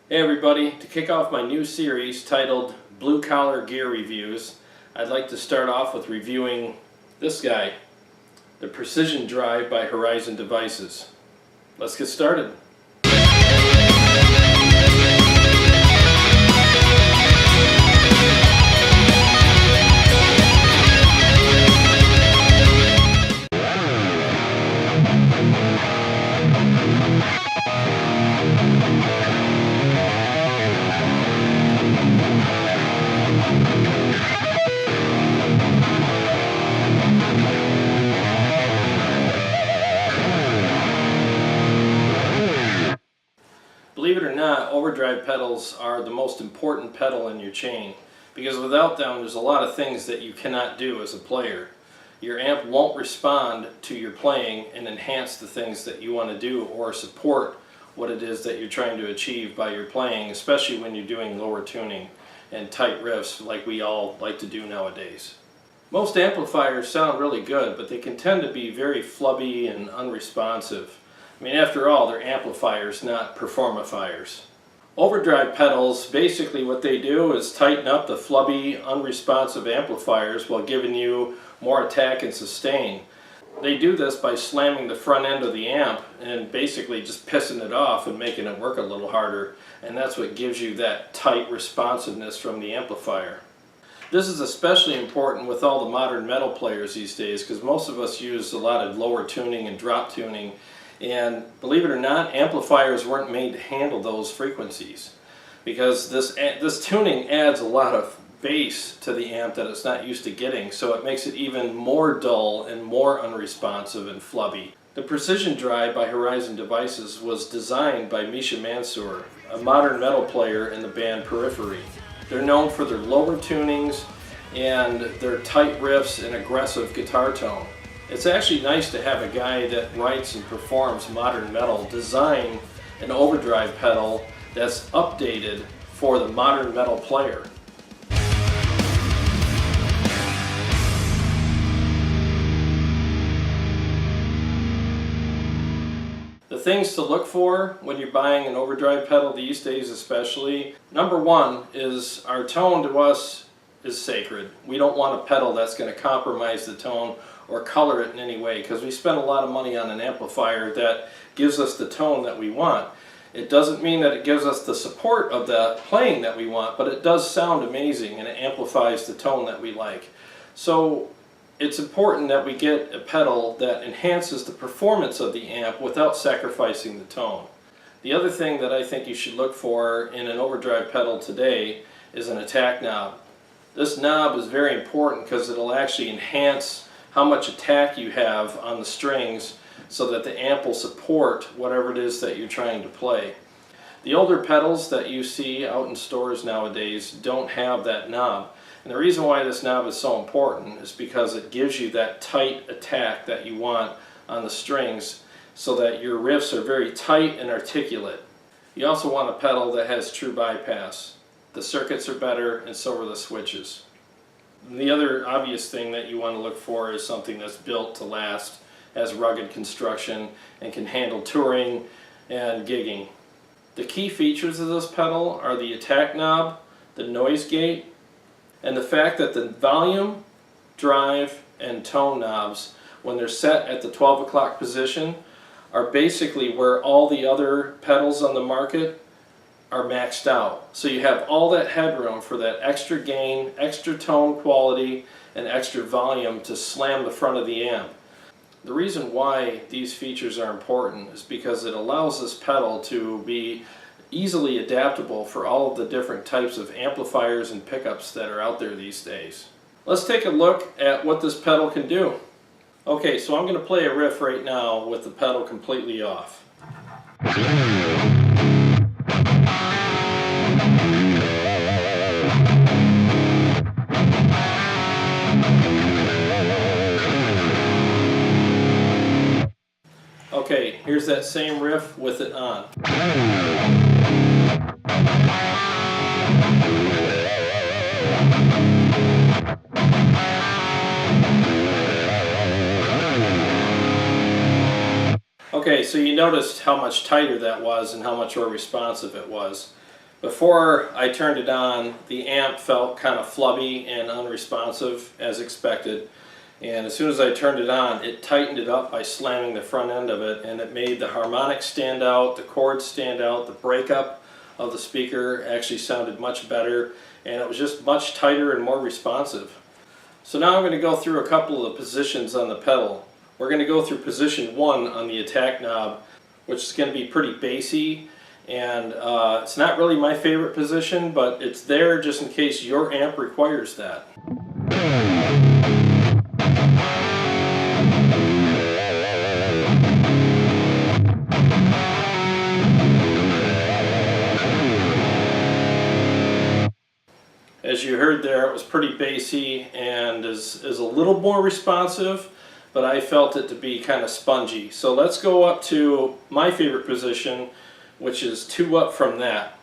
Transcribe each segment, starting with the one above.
Hey everybody, to kick off my new series titled Blue Collar Gear Reviews, I'd like to start off with reviewing this guy, the Precision Drive by Horizon Devices. Let's get started. Believe it or not, overdrive pedals are the most important pedal in your chain, because without them there's a lot of things that you cannot do as a player. Your amp won't respond to your playing and enhance the things that you want to do or support what it is that you're trying to achieve by your playing, especially when you're doing lower tuning and tight riffs like we all like to do nowadays. Most amplifiers sound really good, but they can tend to be very flubby and unresponsive. I mean, after all, they're amplifiers, not performifiers. Overdrive pedals, basically what they do is tighten up the flubby, unresponsive amplifiers while giving you more attack and sustain. They do this by slamming the front end of the amp and basically just pissing it off and making it work a little harder, and that's what gives you that tight responsiveness from the amplifier. This is especially important with all the modern metal players these days, because most of us use a lot of lower tuning and drop tuning. And believe it or not, amplifiers weren't made to handle those frequencies, because this tuning adds a lot of bass to the amp that it's not used to getting, so it makes it even more dull and more unresponsive and flubby. The Precision Drive by Horizon Devices was designed by Misha Mansoor, a modern metal player in the band Periphery. They're known for their lower tunings and their tight riffs and aggressive guitar tone. It's actually nice to have a guy that writes and performs modern metal design an overdrive pedal that's updated for the modern metal player. The things to look for when you're buying an overdrive pedal these days especially, number one is our tone to us is sacred. We don't want a pedal that's going to compromise the tone or color it in any way, because we spend a lot of money on an amplifier that gives us the tone that we want. It doesn't mean that it gives us the support of the playing that we want, but it does sound amazing and it amplifies the tone that we like. So it's important that we get a pedal that enhances the performance of the amp without sacrificing the tone. The other thing that I think you should look for in an overdrive pedal today is an attack knob. This knob is very important because it'll actually enhance how much attack you have on the strings so that the amp will support whatever it is that you're trying to play. The older pedals that you see out in stores nowadays don't have that knob. And the reason why this knob is so important is because it gives you that tight attack that you want on the strings so that your riffs are very tight and articulate. You also want a pedal that has true bypass. The circuits are better and so are the switches. And the other obvious thing that you want to look for is something that's built to last, has rugged construction, and can handle touring and gigging. The key features of this pedal are the attack knob, the noise gate, and the fact that the volume, drive, and tone knobs, when they're set at the 12 o'clock position, are basically where all the other pedals on the market are maxed out. So you have all that headroom for that extra gain, extra tone quality, and extra volume to slam the front of the amp. The reason why these features are important is because it allows this pedal to be easily adaptable for all of the different types of amplifiers and pickups that are out there these days. Let's take a look at what this pedal can do. Okay, so I'm going to play a riff right now with the pedal completely off. Okay, here's that same riff with it on. Okay, so you noticed how much tighter that was and how much more responsive it was. Before I turned it on, the amp felt kind of flubby and unresponsive as expected. And as soon as I turned it on, it tightened it up by slamming the front end of it, and it made the harmonics stand out, the chords stand out, the breakup of the speaker actually sounded much better, and it was just much tighter and more responsive. So now I'm going to go through a couple of the positions on the pedal. We're going to go through position 1 on the attack knob, which is going to be pretty bassy, and it's not really my favorite position, but it's there just in case your amp requires that. As you heard there, it was pretty bassy and is a little more responsive, but I felt it to be kind of spongy. So let's go up to my favorite position, which is 2 up from that.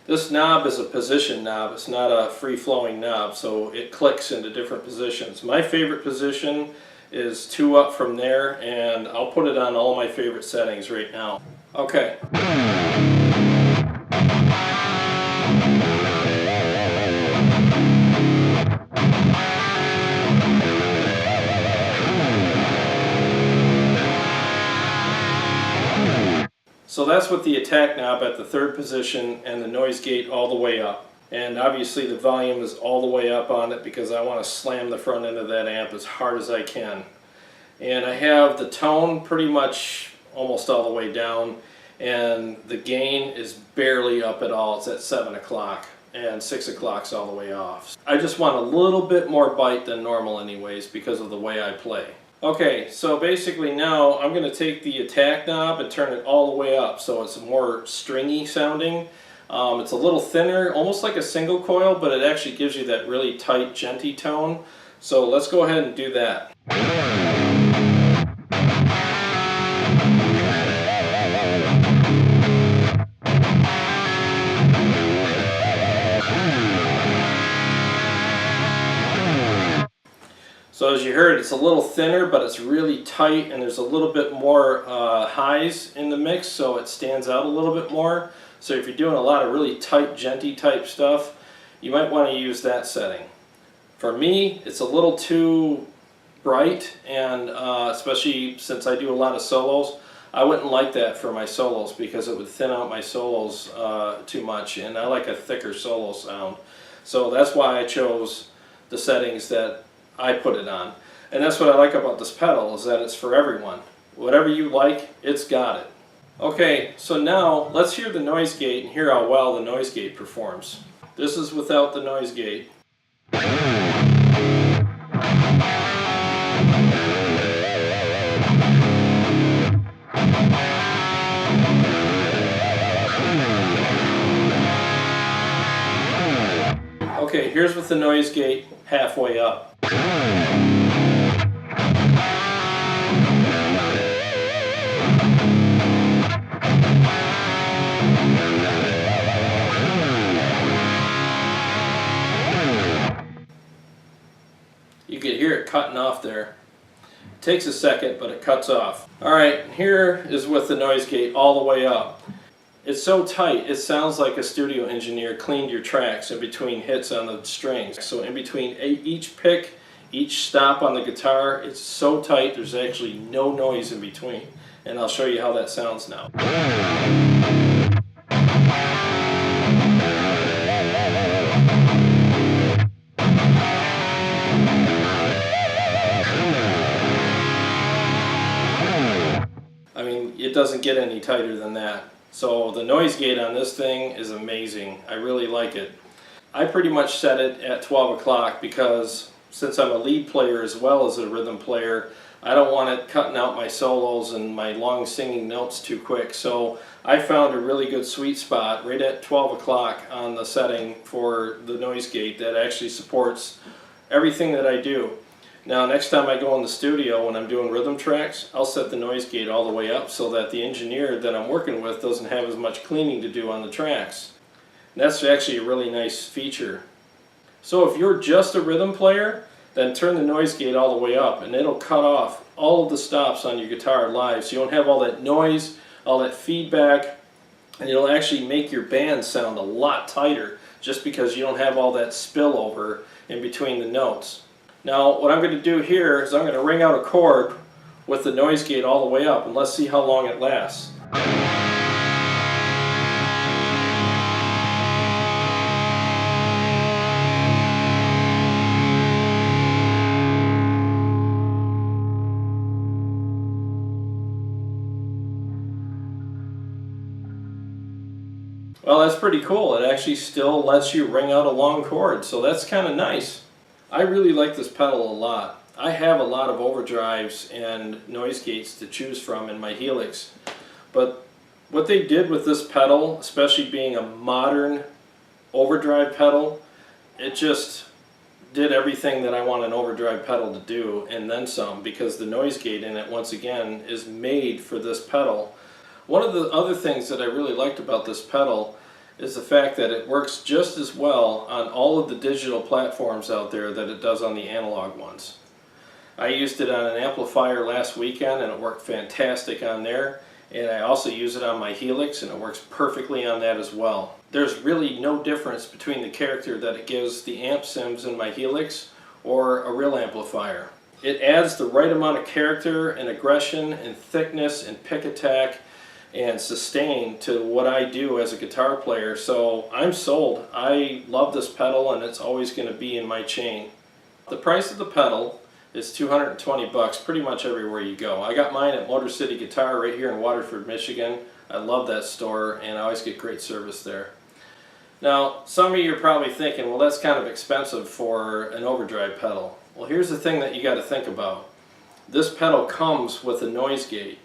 This knob is a position knob, it's not a free-flowing knob, so it clicks into different positions. My favorite position is 2 up from there, and I'll put it on all my favorite settings right now. Okay. So that's with the attack knob at the 3rd position and the noise gate all the way up. And obviously the volume is all the way up on it because I want to slam the front end of that amp as hard as I can. And I have the tone pretty much almost all the way down, and the gain is barely up at all. It's at 7 o'clock, and 6 o'clock's all the way off. I just want a little bit more bite than normal anyways because of the way I play. Okay, so basically now I'm going to take the attack knob and turn it all the way up so it's more stringy sounding. It's a little thinner, almost like a single coil, but it actually gives you that really tight, genty tone. So let's go ahead and do that. So as you heard, it's a little thinner, but it's really tight, and there's a little bit more highs in the mix, so it stands out a little bit more. So if you're doing a lot of really tight, genty type stuff, you might want to use that setting. For me, it's a little too bright, and especially since I do a lot of solos, I wouldn't like that for my solos because it would thin out my solos too much, and I like a thicker solo sound. So that's why I chose the settings that I put it on. And that's what I like about this pedal, is that it's for everyone. Whatever you like, it's got it. Okay, so now let's hear the noise gate and hear how well the noise gate performs. This is without the noise gate. Okay, here's with the noise gate halfway up. You can hear it cutting off there. It takes a second, but it cuts off. Alright, here is with the noise gate all the way up. It's so tight, it sounds like a studio engineer cleaned your tracks in between hits on the strings. So in between each pick, each stop on the guitar, it's so tight there's actually no noise in between. And I'll show you how that sounds now. I mean, it doesn't get any tighter than that. So the noise gate on this thing is amazing. I really like it. I pretty much set it at 12 o'clock because since I'm a lead player as well as a rhythm player, I don't want it cutting out my solos and my long singing notes too quick. So I found a really good sweet spot right at 12 o'clock on the setting for the noise gate that actually supports everything that I do. Now next time I go in the studio when I'm doing rhythm tracks, I'll set the noise gate all the way up so that the engineer that I'm working with doesn't have as much cleaning to do on the tracks. And that's actually a really nice feature. So if you're just a rhythm player, then turn the noise gate all the way up and it'll cut off all of the stops on your guitar live, so you don't have all that noise, all that feedback, and it'll actually make your band sound a lot tighter just because you don't have all that spillover in between the notes. Now what I'm going to do here is I'm going to ring out a chord with the noise gate all the way up, and let's see how long it lasts. Well, that's pretty cool. It actually still lets you ring out a long chord, so that's kind of nice. I really like this pedal a lot. I have a lot of overdrives and noise gates to choose from in my Helix, but what they did with this pedal, especially being a modern overdrive pedal, it just did everything that I want an overdrive pedal to do and then some, because the noise gate in it, once again, is made for this pedal. One of the other things that I really liked about this pedal is the fact that it works just as well on all of the digital platforms out there that it does on the analog ones. I used it on an amplifier last weekend and it worked fantastic on there, and I also use it on my Helix and it works perfectly on that as well. There's really no difference between the character that it gives the amp sims in my Helix or a real amplifier. It adds the right amount of character and aggression and thickness and pick attack and sustain to what I do as a guitar player, so I'm sold. I love this pedal and it's always going to be in my chain. The price of the pedal is $220 pretty much everywhere you go. I got mine at Motor City Guitar right here in Waterford, Michigan. I love that store and I always get great service there. Now, some of you are probably thinking, well, that's kind of expensive for an overdrive pedal. Well, here's the thing that you got to think about. This pedal comes with a noise gate.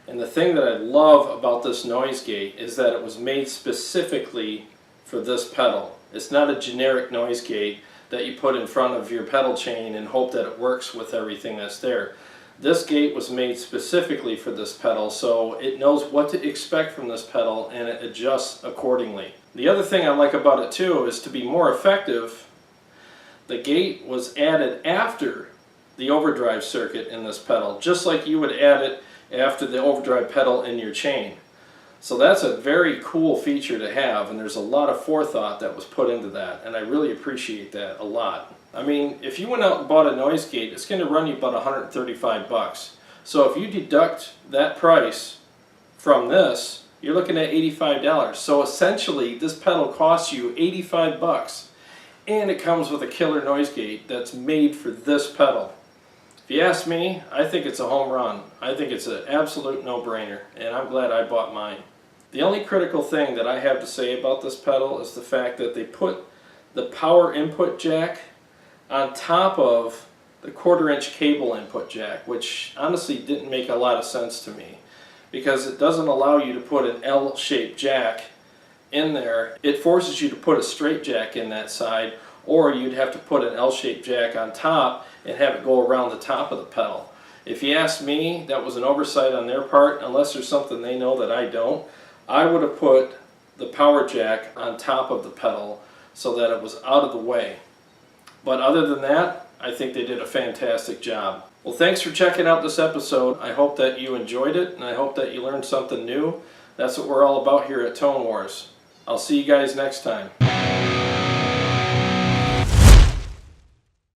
And the thing that I love about this noise gate is that it was made specifically for this pedal. It's not a generic noise gate that you put in front of your pedal chain and hope that it works with everything that's there. This gate was made specifically for this pedal, so it knows what to expect from this pedal and it adjusts accordingly. The other thing I like about it too is, to be more effective, the gate was added after the overdrive circuit in this pedal, just like you would add it after the overdrive pedal in your chain. So that's a very cool feature to have, and there's a lot of forethought that was put into that, and I really appreciate that a lot. I mean, if you went out and bought a noise gate, it's going to run you about $135. So if you deduct that price from this, you're looking at $85. So essentially this pedal costs you $85, and it comes with a killer noise gate that's made for this pedal. If you ask me, I think it's a home run. I think it's an absolute no-brainer, and I'm glad I bought mine. The only critical thing that I have to say about this pedal is the fact that they put the power input jack on top of the 1/4-inch cable input jack, which honestly didn't make a lot of sense to me, because it doesn't allow you to put an L-shaped jack in there. It forces you to put a straight jack in that side, or you'd have to put an L-shaped jack on top and have it go around the top of the pedal. If you ask me, that was an oversight on their part. Unless there's something they know that I don't, I would have put the power jack on top of the pedal so that it was out of the way. But other than that, I think they did a fantastic job. Well, thanks for checking out this episode. I hope that you enjoyed it, and I hope that you learned something new. That's what we're all about here at Tone Wars. I'll see you guys next time.